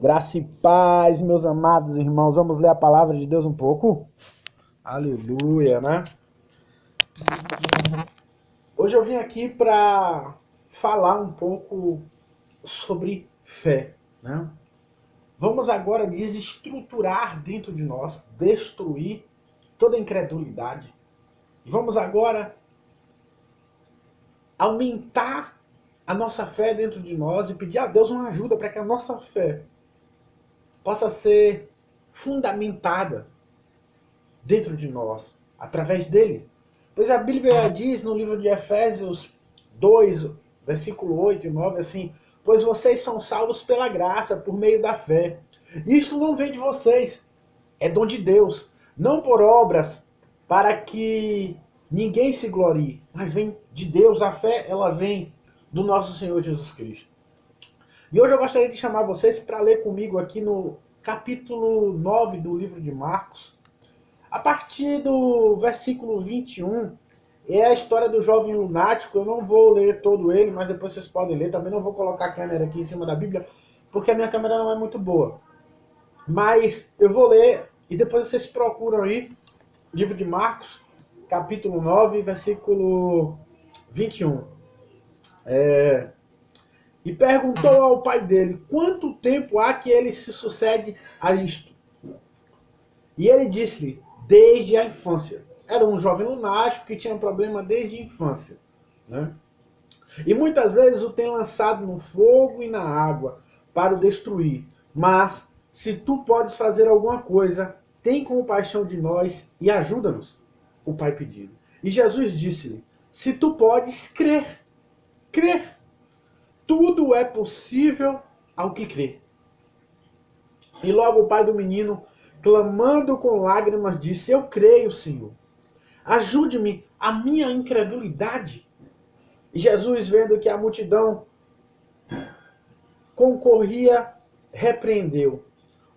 Graça e paz, meus amados irmãos. Vamos ler a palavra de Deus um pouco? Aleluia, né? Hoje eu vim aqui para falar um pouco sobre fé, né? Vamos agora desestruturar dentro de nós, destruir toda a incredulidade. E vamos agora aumentar a nossa fé dentro de nós e pedir a Deus uma ajuda para que a nossa fé possa ser fundamentada dentro de nós, através dele. Pois a Bíblia diz no livro de Efésios 2, versículo 8 e 9, assim: pois vocês são salvos pela graça, por meio da fé. Isto não vem de vocês, é dom de Deus, não por obras, para que ninguém se glorie, mas vem de Deus. A fé, ela vem do nosso Senhor Jesus Cristo. E hoje eu gostaria de chamar vocês para ler comigo aqui no capítulo 9 do livro de Marcos, a partir do versículo 21, é a história do jovem lunático. Eu não vou ler todo ele, mas depois vocês podem ler. Também não vou colocar a câmera aqui em cima da Bíblia, porque a minha câmera não é muito boa. Mas eu vou ler e depois vocês procuram aí, livro de Marcos, capítulo 9, versículo 21. E perguntou ao pai dele, quanto tempo há que ele se sucede a isto? E ele disse-lhe, desde a infância. Era um jovem lunático que tinha problema desde a infância, né? E muitas vezes o tem lançado no fogo e na água para o destruir. Mas, se tu podes fazer alguma coisa, tem compaixão de nós e ajuda-nos. O pai pediu. E Jesus disse-lhe, se tu podes crer, tudo é possível ao que crê. E logo o pai do menino, clamando com lágrimas, disse, eu creio, Senhor. Ajude-me a minha incredulidade. E Jesus, vendo que a multidão concorria, repreendeu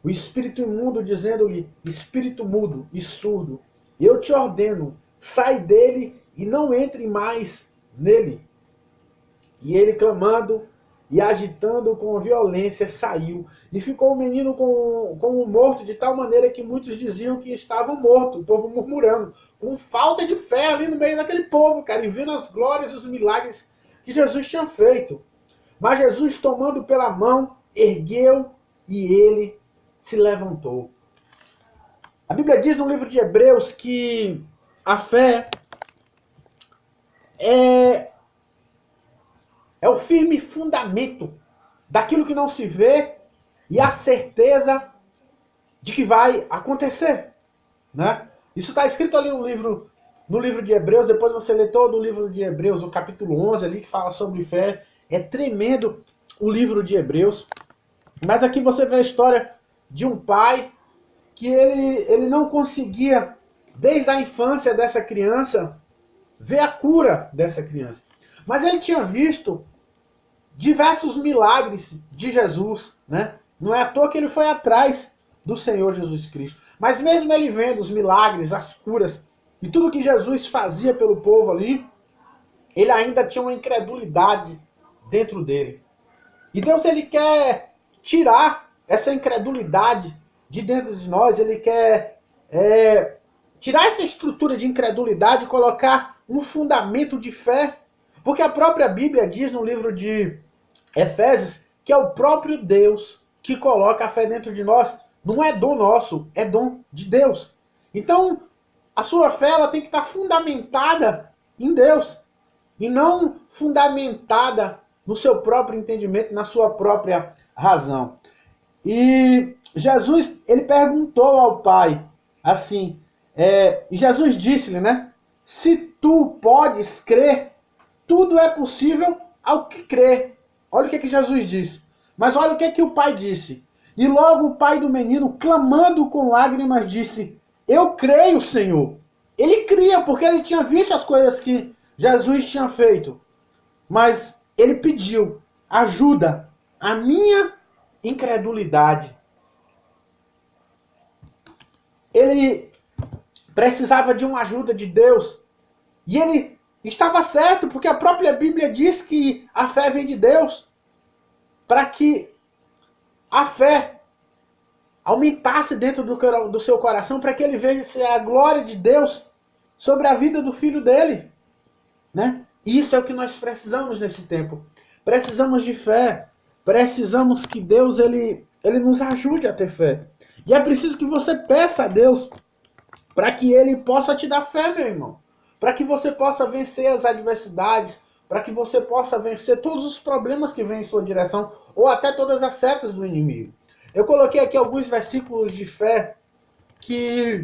o espírito imundo, dizendo-lhe, espírito mudo e surdo, eu te ordeno, sai dele e não entre mais nele. E ele, clamando e agitando com violência, saiu. E ficou o menino como morto, de tal maneira que muitos diziam que estava morto, o povo murmurando, com falta de fé ali no meio daquele povo, cara, e vendo as glórias e os milagres que Jesus tinha feito. Mas Jesus, tomando pela mão, ergueu e ele se levantou. A Bíblia diz no livro de Hebreus que a fé é o firme fundamento daquilo que não se vê e a certeza de que vai acontecer, né? Isso está escrito ali no livro de Hebreus. Depois você lê todo o livro de Hebreus, o capítulo 11 ali, que fala sobre fé. É tremendo o livro de Hebreus. Mas aqui você vê a história de um pai que ele não conseguia, desde a infância dessa criança, ver a cura dessa criança. Mas ele tinha visto diversos milagres de Jesus, né? Não é à toa que ele foi atrás do Senhor Jesus Cristo. Mas mesmo ele vendo os milagres, as curas e tudo que Jesus fazia pelo povo ali, ele ainda tinha uma incredulidade dentro dele. E Deus, ele quer tirar essa incredulidade de dentro de nós. Ele quer tirar essa estrutura de incredulidade e colocar um fundamento de fé. Porque a própria Bíblia diz no livro de Efésios que é o próprio Deus que coloca a fé dentro de nós. Não é dom nosso, é dom de Deus. Então, a sua fé, ela tem que estar fundamentada em Deus. E não fundamentada no seu próprio entendimento, na sua própria razão. E Jesus, ele perguntou ao Pai, assim, e Jesus disse-lhe, né? Se tu podes crer, tudo é possível ao que crê. Olha o que Jesus disse. Mas olha o que o pai disse. E logo o pai do menino, clamando com lágrimas, disse, eu creio, Senhor. Ele cria, porque ele tinha visto as coisas que Jesus tinha feito. Mas ele pediu, ajuda a minha incredulidade. Ele precisava de uma ajuda de Deus. E ele estava certo, porque a própria Bíblia diz que a fé vem de Deus. Para que a fé aumentasse dentro do seu coração para que ele veja a glória de Deus sobre a vida do filho dele, né? Isso é o que nós precisamos nesse tempo. Precisamos de fé. Precisamos que Deus ele nos ajude a ter fé. E é preciso que você peça a Deus para que ele possa te dar fé, meu irmão. Para que você possa vencer as adversidades, para que você possa vencer todos os problemas que vêm em sua direção, ou até todas as setas do inimigo. Eu coloquei aqui alguns versículos de fé que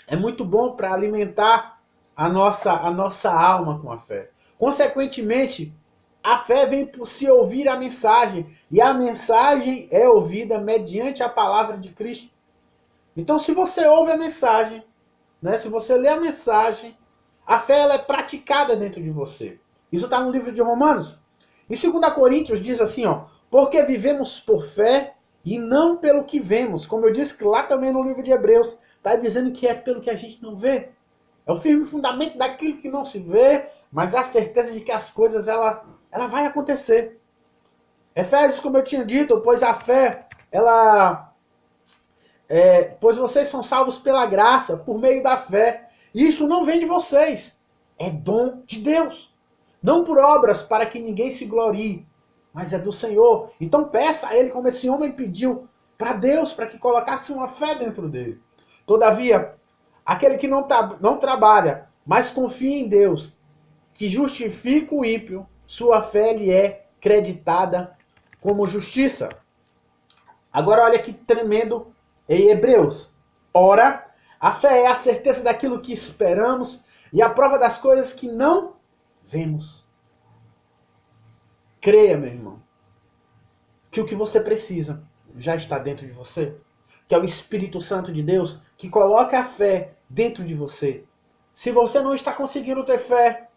é muito bom para alimentar a nossa alma com a fé. Consequentemente, a fé vem por se ouvir a mensagem, e a mensagem é ouvida mediante a palavra de Cristo. Então, se você ouve a mensagem, né, se você lê a mensagem, a fé ela é praticada dentro de você. Isso está no livro de Romanos. Em 2 Coríntios diz assim, ó, porque vivemos por fé e não pelo que vemos. Como eu disse que lá também no livro de Hebreus, está dizendo que é pelo que a gente não vê. É o firme fundamento daquilo que não se vê, mas a certeza de que as coisas ela vai acontecer. Efésios, como eu tinha dito, pois a fé, pois vocês são salvos pela graça, por meio da fé. E isso não vem de vocês, é dom de Deus. Não por obras para que ninguém se glorie, mas é do Senhor. Então peça a Ele, como esse homem pediu para Deus, para que colocasse uma fé dentro dele. Todavia, aquele que não trabalha, mas confia em Deus, que justifica o ímpio, sua fé lhe é creditada como justiça. Agora olha que tremendo em Hebreus. Ora, a fé é a certeza daquilo que esperamos e a prova das coisas que não vemos. Creia, meu irmão, que o que você precisa já está dentro de você. Que é o Espírito Santo de Deus que coloca a fé dentro de você. Se você não está conseguindo ter fé,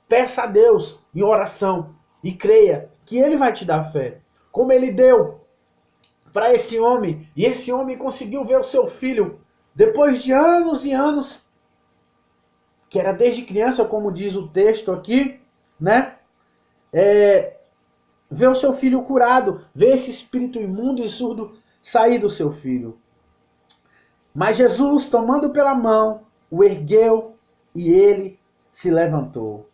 peça a Deus em oração e creia que Ele vai te dar fé. Como Ele deu para esse homem, e esse homem conseguiu ver o seu filho depois de anos e anos, que era desde criança, como diz o texto aqui, né? Ver o seu filho curado, ver esse espírito imundo e surdo sair do seu filho. Mas Jesus, tomando pela mão, o ergueu e ele se levantou.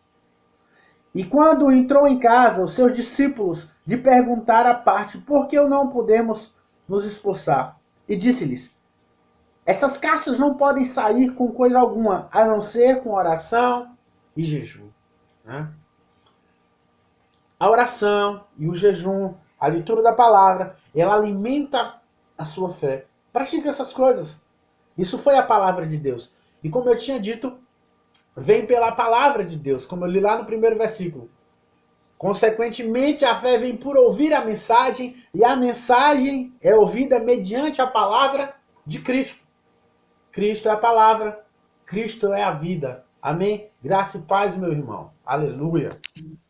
E quando entrou em casa, os seus discípulos lhe perguntaram à parte, por que não podemos nos expulsar? E disse-lhes, essas caixas não podem sair com coisa alguma, a não ser com oração e jejum. Né? A oração e o jejum, a leitura da palavra, ela alimenta a sua fé. Pratique essas coisas. Isso foi a palavra de Deus. E como eu tinha dito, vem pela palavra de Deus, como eu li lá no primeiro versículo. Consequentemente, a fé vem por ouvir a mensagem, e a mensagem é ouvida mediante a palavra de Cristo. Cristo é a palavra, Cristo é a vida. Amém? Graça e paz, meu irmão. Aleluia.